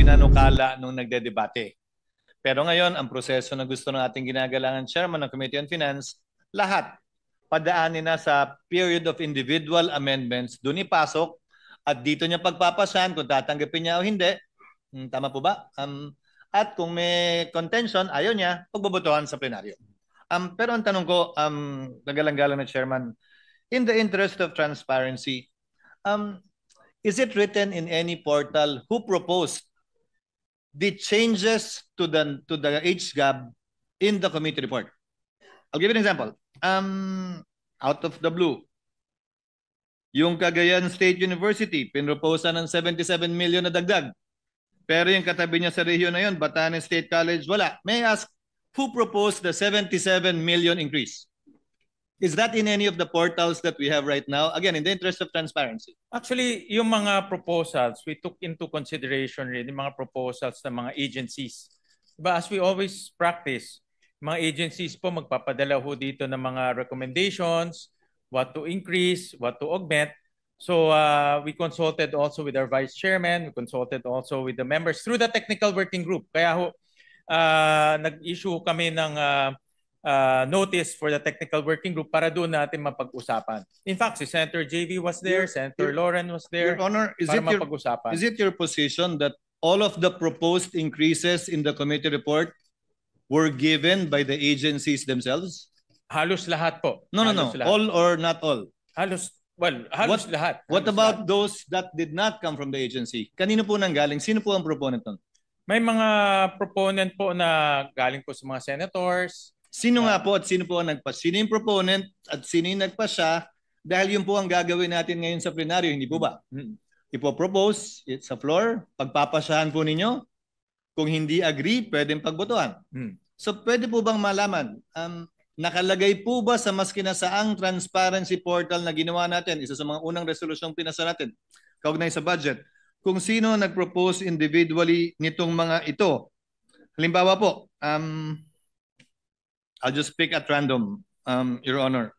pinanukala nung nagdedebate. Pero ngayon, ang proseso na gusto ng ating ginagalangan chairman ng Committee on Finance, lahat padaanin na sa period of individual amendments, doon ipasok at dito niya pagpapasan kung tatanggapin niya o hindi. Tama po ba? At kung may contention, ayaw niya, pagbobotohan sa plenaryo. Pero ang tanong ko, nagalang-galang na chairman, in the interest of transparency, is it written in any portal who proposed the changes to the age gap in the committee report? I'll give you an example. Out of the blue, yung Cagayan State University, pinroposa ng 77 million na dagdag. Pero yung katabi niya sa rehiyon na yun, Batanes State College, wala. May I ask, who proposed the 77 million increase? Is that in any of the portals that we have right now? Again, in the interest of transparency. Actually, yung mga proposals, we took into consideration rin yung mga proposals ng mga agencies. Diba, as we always practice, mga agencies po magpapadala ho dito ng mga recommendations, what to increase, what to augment. So we consulted also with our vice chairman, we consulted also with the members through the technical working group. Kaya ho, nag-issue kami ng notice for the technical working group para doon natin mapag-usapan. In fact, si Senator JV was there, Senator Lauren was there. Your Honor, is it your position that all of the proposed increases in the committee report were given by the agencies themselves? Halos lahat po. No. Lahat. All or not all? Halos lahat. What about those that did not come from the agency? Kanino po nanggaling? Sino po ang proponent nun? May mga proponent po na galing po sa mga senators. Sino nga po at sino po ang nagpa? Sino yung proponent at sino yung nagpasya? Dahil yun po ang gagawin natin ngayon sa plenaryo, hindi po ba? Ipo-propose sa floor, pagpapasyahan po ninyo. Kung hindi agree, pwedeng pagbotohan. So pwede po bang malaman, nakalagay po ba sa maskinasaang transparency portal na ginawa natin, isa sa mga unang resolusyong pinasa natin, kaugnay sa budget, kung sino nag-propose individually nitong mga ito? Halimbawa po, I'll just pick at random, Your Honor.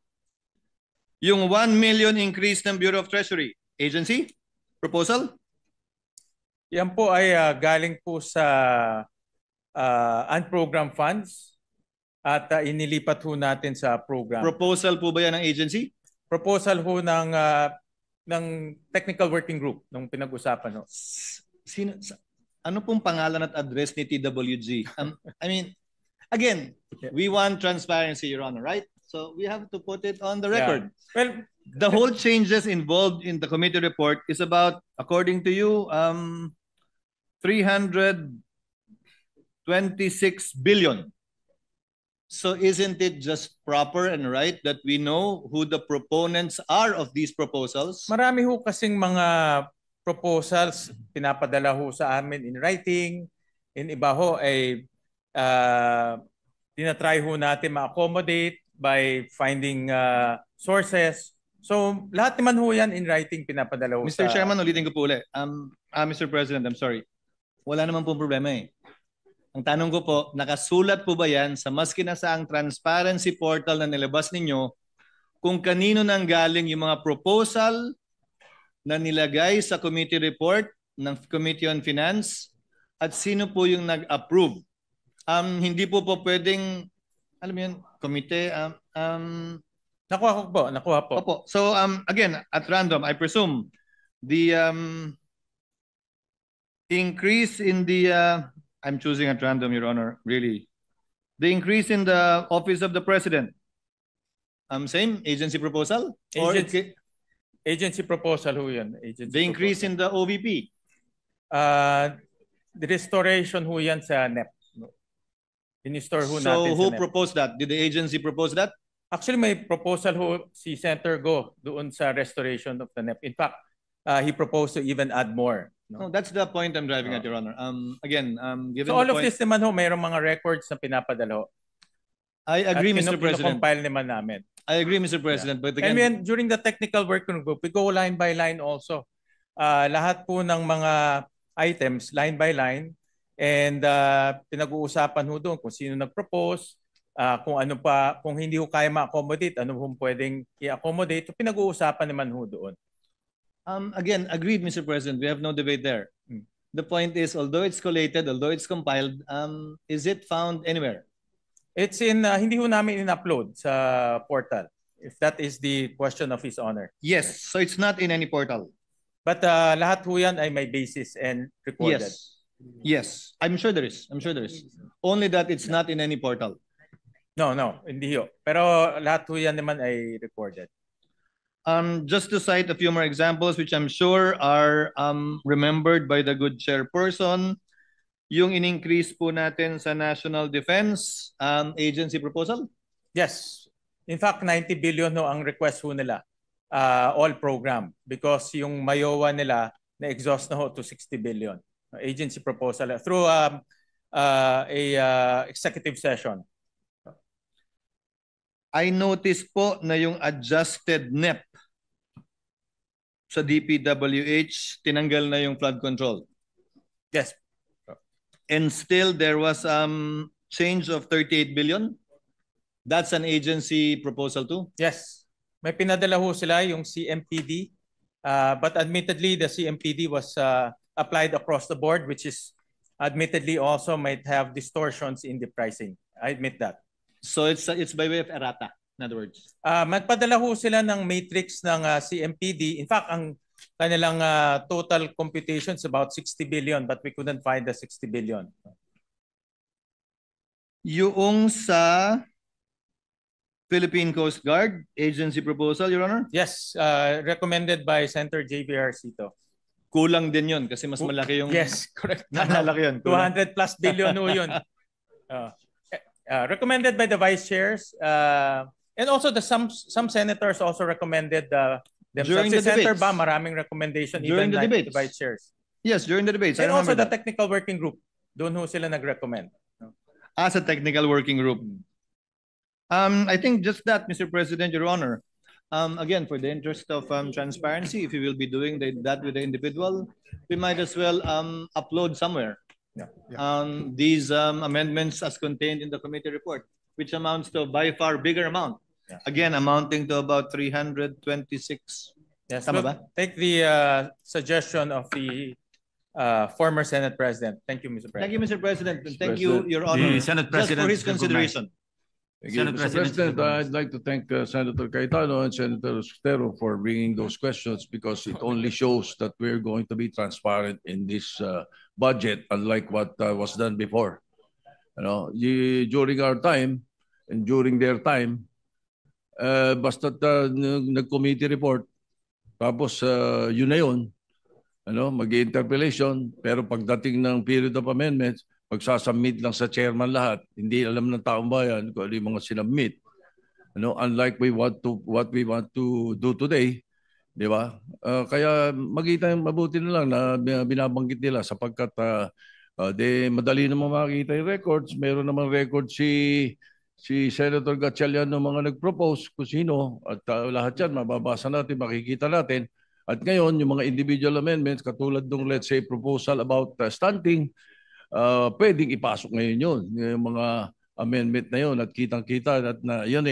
Yung 1 million increase ng Bureau of Treasury, agency? Proposal? Yan po ay galing po sa unprogrammed funds at inilipat ho natin sa program. Proposal po ba yan ng agency? Proposal ho ng technical working group nung pinag-usapan ho. Ano pong pangalan at address ni TWG? I mean, again, we want transparency, Your Honor, right? So we have to put it on the record. Yeah. Well, the whole changes involved in the committee report is about, according to you, 326 billion. So isn't it just proper and right that we know who the proponents are of these proposals? Marami ho kasing mga proposals pinapadala ho sa amin in writing. In iba ho ay tinatry ho natin ma-accommodate by finding sources. So lahat naman ho yan in writing pinapadala ho Mr. Chairman, ulitin ko po ulit. Mr. President, I'm sorry. Wala naman pong problema eh. Ang tanong ko po, nakasulat po ba yan sa maskinasaang transparency portal na nilabas ninyo kung kanino nang galing yung mga proposal na nilagay sa committee report ng Committee on Finance at sino po yung nag-approve? Hindi po pwedeng, alam mo yun, komite, Nakuha po. Opo. So again, at random, I presume the increase in the I'm choosing at random, Your Honor, really. The increase in the office of the president. Same agency proposal? Agency proposal ho yun. The increase in the OVP? The restoration ho yan sa NEP. In-store ho natin sa NEP. So who proposed that? Did the agency propose that? Actually, may proposal ho si Senator Go doon sa restoration of the NEP. In fact, he proposed to even add more. No, that's the point I'm driving at, Your Honor. Again, given so all the of this naman ho, mayroong mga records na pinapadala ho. I agree, Mr. President. Compile naman namin. I agree, Mr. President. But again, and during the technical working group, we go line by line also. Lahat po ng mga items, line by line. And pinag-uusapan ho doon kung sino nag-propose, kung ano pa, kung hindi ho kaya ma-accommodate, ano ho pwedeng i-accommodate. Pinag-uusapan naman ho doon. Again, agreed, Mr. President. We have no debate there. The point is, although it's collated, although it's compiled, is it found anywhere? It's in, hindi ho namin in-upload sa portal, if that is the question of His Honor. Yes, so it's not in any portal. But lahat ho yan ay may basis and recorded. Yes, I'm sure there is. I'm sure there is. Only that it's not in any portal. No, hindi ho. Pero lahat ho yan naman ay recorded. Just to cite a few more examples, which I'm sure are remembered by the good chairperson, yung in-increase po natin sa National Defense Agency proposal? Yes. In fact, 90 billion ho ang request ho nila, all program, because yung Mayowa nila na-exhaust na ho to 60 billion. Agency proposal through a executive session. I noticed po na yung adjusted NEP sa DPWH, tinanggal na yung flood control. Yes. And still there was change of 38 billion. That's an agency proposal too? Yes. May pinadala ho sila yung CMPD, but admittedly the CMPD was applied across the board, which is admittedly also might have distortions in the pricing. I admit that. So it's by way of errata, in other words. Magpadala ho sila ng matrix ng CMPD. In fact, ang kanilang total computation is about 60 billion, but we couldn't find the 60 billion. Yung sa Philippine Coast Guard agency proposal, Your Honor? Yes, recommended by Senator JVR Cito. Kulang din yun kasi mas malaki yung... Yes, correct. Naalala ko yun. 200 plus billion ho yun. Recommended by the vice chairs, and also some senators also recommended during the Senator debates. Ba, maraming recommendation During even the debates. the vice chairs. Yes, during the debates. And also the technical working group. Doon ho sila nag-recommend. As a technical working group. I think just that, Mr. President, Your Honor. Again, for the interest of transparency, if you will be doing that with the individual, we might as well upload somewhere these amendments as contained in the committee report, which amounts to a by far bigger amount. Again, amounting to about 326. Yes, Tama we'll ba? take the suggestion of the former Senate President. Thank you, Mr. President. Thank you, Mr. President. And thank you, Your Honor, The Senate President just for his consideration. Thank you, Mr. President, I'd like to thank Senator Cayetano and Senator Sotero for bringing those questions because it only shows that we're going to be transparent in this budget, unlike what was done before. You know, during our time and during their time, basta nag-committee report, tapos yun na yun, ano, mag-interpellation, pero pagdating ng period of amendments, magsasubmit lang sa chairman lahat. Hindi alam ng taong bayan kung ano yung mga sinubmit. Ano, unlike what we want to do today, di ba? Kaya mabuti na lang na binabanggit nila sapagkat madali naman makikita yung records. Meron namang record si Senator Gatchalian ng mga nag-propose kung sino at lahat yan mababasa natin, makikita natin. At ngayon, yung mga individual amendments katulad ng let's say proposal about stunting, pwedeng ipasok ngayon yun, yung mga amendment na yun at kitang-kita at na yun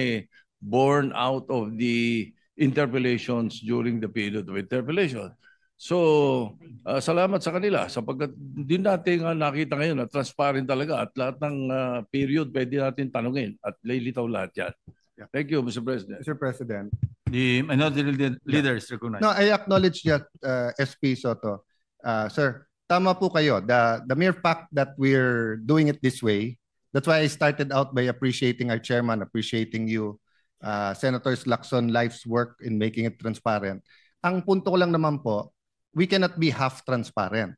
born out of the interpellations during the period of interpellation. So, salamat sa kanila sapagkat din natin nakita ngayon na transparent talaga at lahat ng period pwede natin tanungin at lilitaw lahat yan. Yeah. Thank you, Mr. President. Mr. President. The minority leader is recognized. No, I acknowledge that, SP Soto. Sir, tama po kayo. The mere fact that we're doing it this way, that's why I started out by appreciating our chairman, appreciating you, Senators Lacson, life's work in making it transparent. Ang punto ko lang naman po, we cannot be half transparent.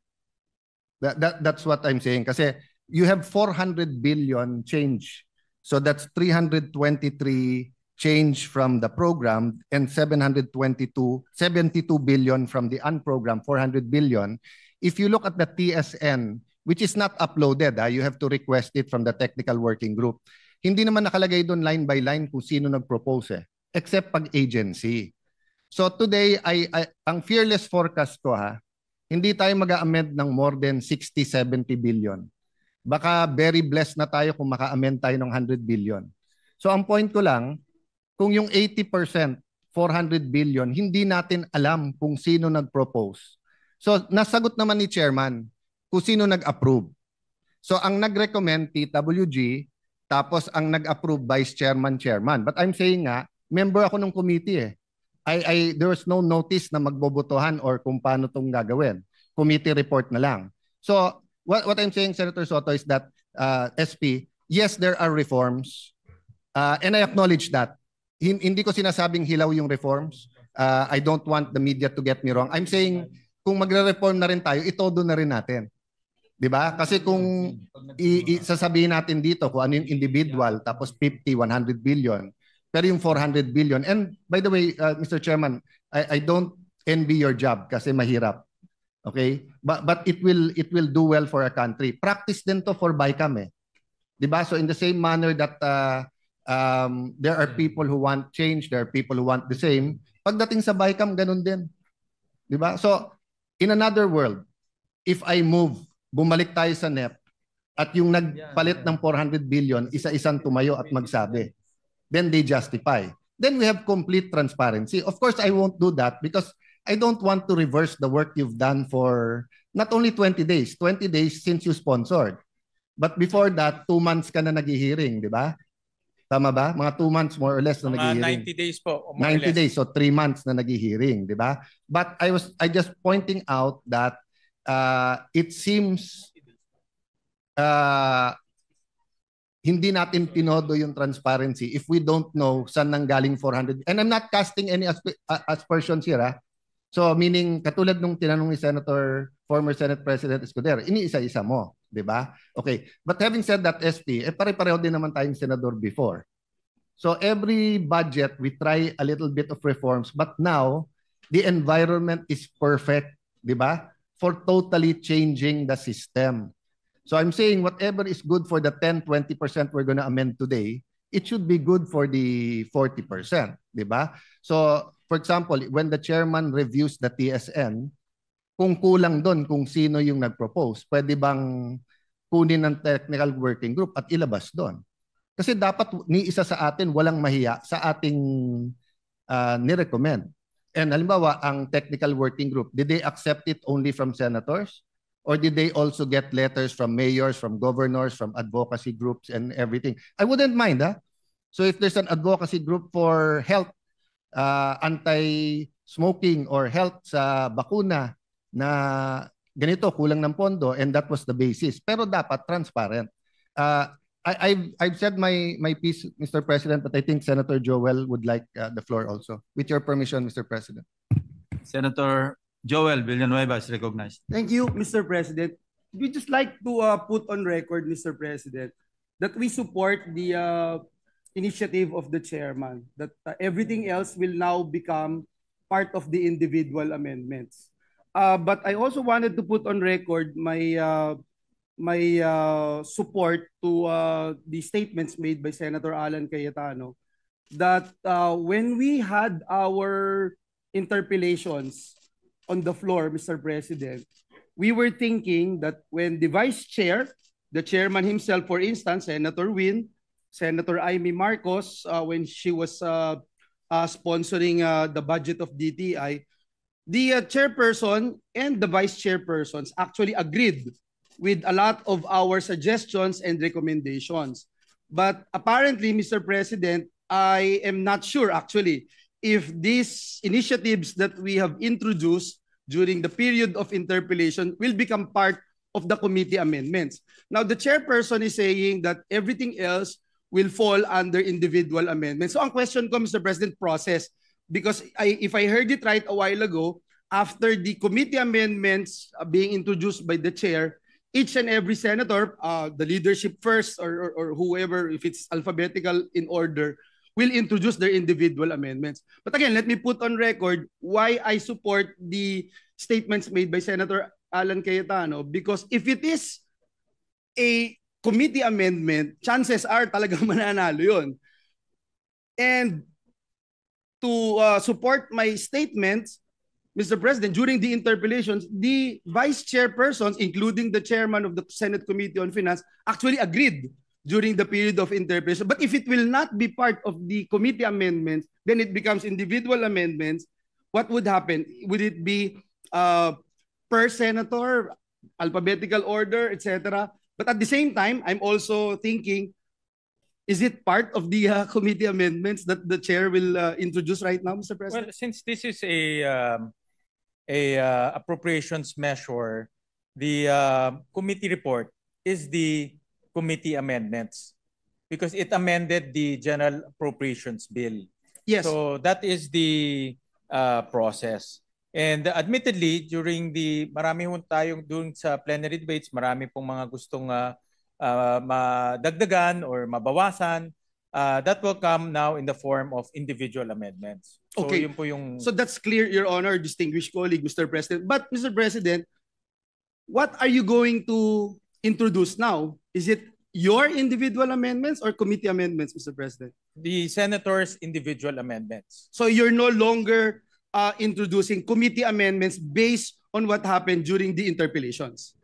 That's what I'm saying. Kasi you have 400 billion change. So that's 323 change from the program and 72 billion from the unprogrammed, 400 billion. If you look at the TSN, which is not uploaded, you have to request it from the technical working group. Hindi naman nakalagay doon line by line kung sino nag-propose except pag agency. So today, ang fearless forecast ko hindi tayo mag-amend ng more than 60-70 billion. Baka very blessed na tayo kung maka-amend tayo ng 100 billion. So ang point ko lang, kung yung 80%, 400 billion, hindi natin alam kung sino nag-propose. So nasagot naman ni Chairman, kung sino nag-approve. So ang nag-recommend TWG, tapos ang nag-approve vice chairman, chairman. But I'm saying nga, member ako ng committee eh. There was no notice na magbobotohan or kung paano itong gagawin. Committee report na lang. So what I'm saying, Senator Soto, is that SP, yes, there are reforms. And I acknowledge that. Hindi ko sinasabing hilaw yung reforms. I don't want the media to get me wrong. I'm saying kung magre-reform na rin tayo, itodo na rin natin. 'Di ba? Kasi kung sasabihin natin dito kung ano yung individual tapos 50, 100 billion, pero yung 400 billion. And by the way, Mr. Chairman, I don't envy your job kasi mahirap. Okay? But it will do well for a country. Practice din to for BICAM eh. 'Di ba? So in the same manner that there are people who want change, there are people who want the same. Pagdating sa BICAM, ganun din. 'Di ba? So in another world, if I move, bumalik tayo sa NEP at yung nagpalit ng 400 billion, isa-isang tumayo at magsabi, then they justify. Then we have complete transparency. Of course, I won't do that because I don't want to reverse the work you've done for not only 20 days since you sponsored. But before that, 2 months ka na nag-hearing, di ba? Tama ba? Mga 2 months more or less na nag-hearing. 90 days po. 90 days, so 3 months na nag-hearing, di ba? But I just pointing out that it seems hindi natin tinodo yung transparency if we don't know saan nanggaling 400. And I'm not casting any aspersions here. So meaning katulad nung tinanong ni former Senate President Escudero, iniisa-isa mo, di ba? Okay. But having said that, SP, pare-pareho din naman tayong senador before. So every budget, we try a little bit of reforms. But now, the environment is perfect, di ba? For totally changing the system. So I'm saying whatever is good for the 10-20% we're going to amend today, it should be good for the 40%, di ba? So for example, when the chairman reviews the TSN, kung kulang doon kung sino yung nag-propose, pwede bang kunin ng technical working group at ilabas doon? Kasi dapat ni isa sa atin walang mahiya sa ating ni-recommend. And halimbawa, ang technical working group, did they accept it only from senators? Or did they also get letters from mayors, from governors, from advocacy groups and everything? I wouldn't mind, ha? So if there's an advocacy group for health, anti-smoking or health sa bakuna na ganito, kulang ng pondo, and that was the basis. Pero dapat transparent. I've said my piece, Mr. President, but I think Senator Joel would like the floor also. With your permission, Mr. President. Senator Joel Villanueva is recognized. Thank you, Mr. President. We just like to put on record, Mr. President, that we support the initiative of the chairman, that everything else will now become part of the individual amendments. But I also wanted to put on record my support to the statements made by Senator Alan Cayetano that when we had our interpellations on the floor, Mr. President, we were thinking that when the vice chair, the chairman himself, for instance, Senator Win, Senator Amy Marcos, when she was sponsoring the budget of DTI, the chairperson and the vice chairpersons actually agreed with a lot of our suggestions and recommendations. But apparently, Mr. President, I am not sure actually if these initiatives that we have introduced during the period of interpellation will become part of the committee amendments. Now, the chairperson is saying that everything else will fall under individual amendments. So ang question ko, Mr. President, process. Because if I heard it right a while ago, after the committee amendments being introduced by the chair, each and every senator, the leadership first or whoever, if it's alphabetical in order, will introduce their individual amendments. But again, let me put on record why I support the statements made by Senator Alan Cayetano, because if it is a committee amendment, chances are talagang mananalo yun. And to support my statements, Mr. President, during the interpellations, the vice chairpersons, including the chairman of the Senate Committee on Finance, actually agreed during the period of interpellation. But if it will not be part of the committee amendments, then it becomes individual amendments. What would happen? Would it be per senator? alphabetical order, etc. But at the same time, I'm also thinking, is it part of the committee amendments that the chair will introduce right now, Mr. President? Well, since this is a appropriations measure, the committee report is the committee amendments because it amended the general appropriations bill. Yes. So that is the process. And admittedly, marami hong tayong doon sa plenary debates, marami pong mga gustong madagdagan or mabawasan. That will come now in the form of individual amendments. So Okay. yun po yung... So that's clear, Your Honor, distinguished colleague, Mr. President. But, Mr. President, what are you going to introduce now? Is it your individual amendments or committee amendments, Mr. President? the senators' individual amendments. So you're no longer introducing committee amendments based on what happened during the interpellations.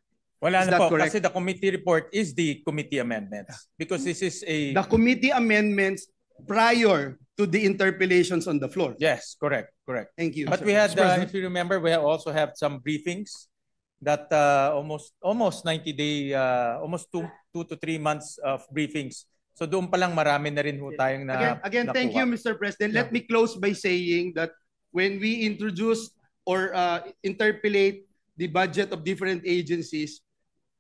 Wala Is na that po, correct? kasi the committee report is the committee amendments. Because this is a... The committee amendments prior to the interpellations on the floor. Yes, correct. Thank you. But we had, if you remember, we also have some briefings that almost 90-day, almost 2 to 3 months of briefings. So doon pa lang marami na rin ho tayong na Again, thank you, Mr. President. Let me close by saying that when we introduce or interpolate the budget of different agencies,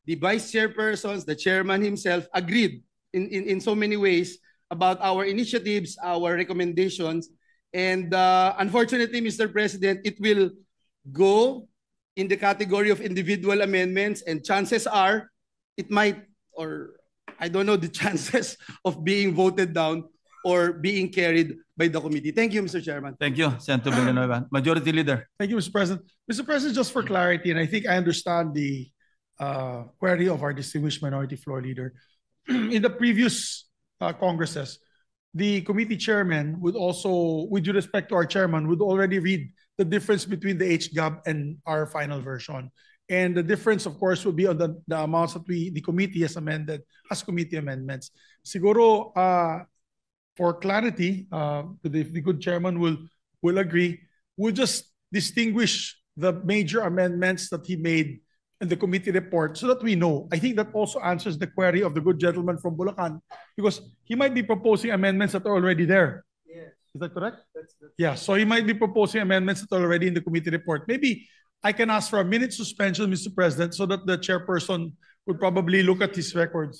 the vice chairpersons, the chairman himself agreed in so many ways about our initiatives, our recommendations. And unfortunately, Mr. President, it will go in the category of individual amendments, and chances are it might, or I don't know the chances of being voted down or being carried by the committee. Thank you, Mr. Chairman. Thank you, Senator Villanueva. Majority Leader. Thank you, Mr. President. Mr. President, just for clarity, and I think I understand the query of our distinguished minority floor leader. In the previous Congresses, the committee chairman would also, with due respect to our chairman, would already read the difference between the HGAB and our final version. And the difference, of course, would be on the amounts that the committee has amended as committee amendments. Siguro, for clarity, the good chairman will agree, we'll just distinguish the major amendments that he made in the committee report so that we know. I think that also answers the query of the good gentleman from Bulacan, because he might be proposing amendments that are already there. Yes. Is that correct? That's Yeah, so he might be proposing amendments that are already in the committee report. Maybe I can ask for a minute suspension, Mr. President, so that the chairperson would probably look at his records.